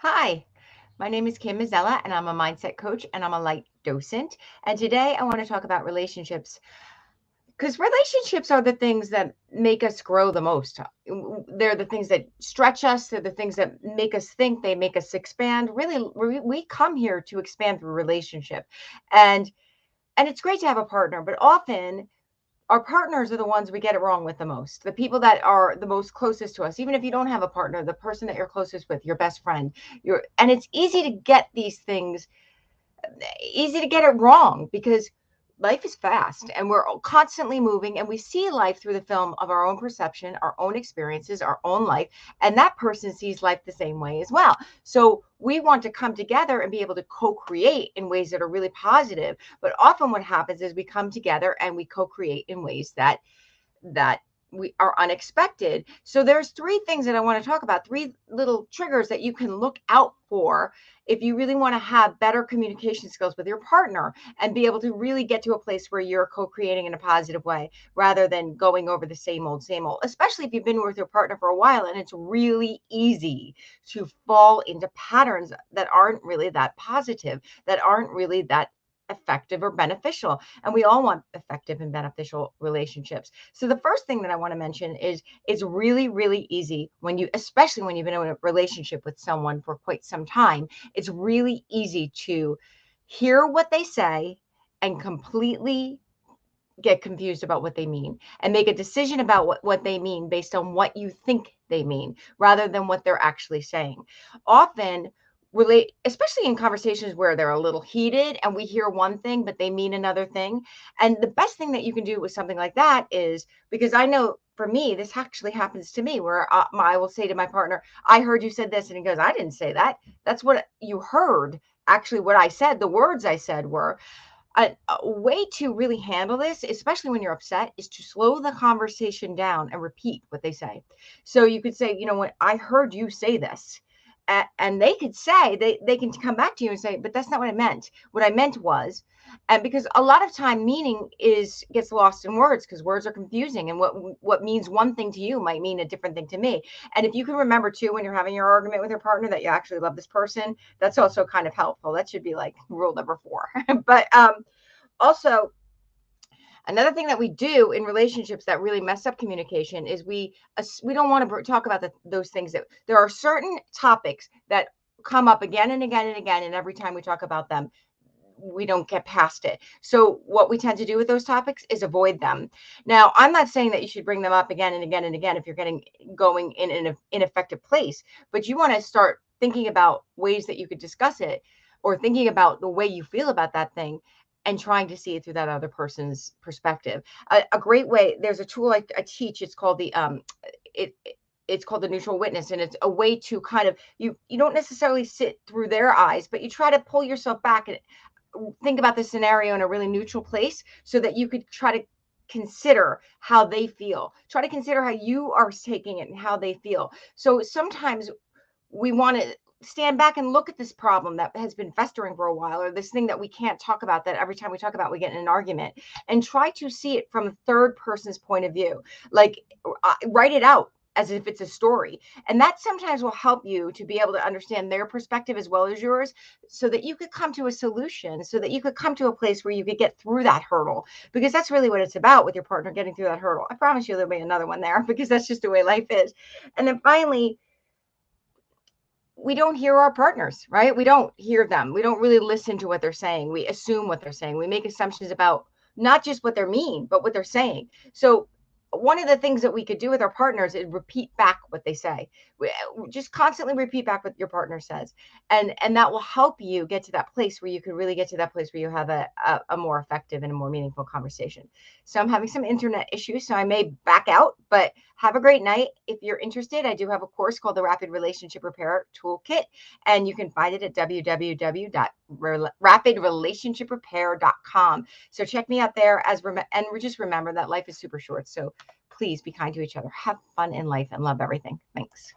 Hi, my name is Kim Mazzella, and I'm a mindset coach and I'm a light docent. And today I want to talk about relationships because relationships are the things that make us grow the most. They're the things that stretch us, they're the things that make us think, they make us expand. Really, we come here to expand through relationship. And it's great to have a partner, but often our partners are the ones we get it wrong with the most. The people that are the most closest to us, even if you don't have a partner, the person that you're closest with, your best friend, and it's easy to get these things, easy to get it wrong because life is fast and we're constantly moving and we see life through the film of our own perception, our own experiences, our own life, and that person sees life the same way as well. So we want to come together and be able to co-create in ways that are really positive, but often what happens is we come together and we co-create in ways that we are unexpected. So there's three things that I want to talk about, three little triggers that you can look out for if you really want to have better communication skills with your partner and be able to really get to a place where you're co-creating in a positive way rather than going over the same old, especially if you've been with your partner for a while and it's really easy to fall into patterns that aren't really that positive, that aren't really that effective or beneficial. And we all want effective and beneficial relationships. So the first thing that I want to mention is it's really, really easy when you, especially when you've been in a relationship with someone for quite some time, it's really easy to hear what they say and completely get confused about what they mean and make a decision about what they mean based on what you think they mean rather than what they're actually saying. Often, relate, especially in conversations where they're a little heated and we hear one thing but they mean another thing. And the best thing that you can do with something like that is, because I know for me this actually happens to me, where I will say to my partner, I heard you said this, and he goes, I didn't say that. That's what you heard. Actually, what I said, the words I said were. A way to really handle this, especially when you're upset, is to slow the conversation down and repeat what they say. So you could say, you know what, I heard you say this. And they could say, they can come back to you and say, but that's not what I meant. What I meant was, and because a lot of time meaning is gets lost in words because words are confusing, and what means one thing to you might mean a different thing to me. And if you can remember too, when you're having your argument with your partner, that you actually love this person, that's also kind of helpful. That should be like rule number 4. But also, another thing that we do in relationships that really mess up communication is we don't want to talk about those things. That there are certain topics that come up again and again and again, and every time we talk about them, we don't get past it. So what we tend to do with those topics is avoid them. Now, I'm not saying that you should bring them up again and again and again if you're getting going in an ineffective place, but you want to start thinking about ways that you could discuss it, or thinking about the way you feel about that thing and trying to see it through that other person's perspective. A great way, there's a tool I teach, it's called it it's called the neutral witness, and it's a way to kind of, you don't necessarily sit through their eyes, but you try to pull yourself back and think about the scenario in a really neutral place so that you could try to consider how they feel. Try to consider how you are taking it and how they feel. So sometimes we want to stand back and look at this problem that has been festering for a while, or this thing that we can't talk about, that every time we talk about we get in an argument, and try to see it from a third person's point of view. Like, write it out as if it's a story, and that sometimes will help you to be able to understand their perspective as well as yours, so that you could come to a solution, so that you could come to a place where you could get through that hurdle, because that's really what it's about with your partner, getting through that hurdle. I promise you there'll be another one there because that's just the way life is. And then finally, we don't hear our partners, right? We don't hear them. We don't really listen to what they're saying. We assume what they're saying. We make assumptions about not just what they're mean, but what they're saying. So one of the things that we could do with our partners is repeat back what they say. We just constantly repeat back what your partner says. And that will help you get to that place where you can really get to that place where you have a more effective and a more meaningful conversation. So I'm having some internet issues, so I may back out, but have a great night. If you're interested, I do have a course called the Rapid Relationship Repair Toolkit, and you can find it at www.rapidrelationshiprepair.com. So check me out there, and just remember that life is super short. So please be kind to each other. Have fun in life and love everything. Thanks.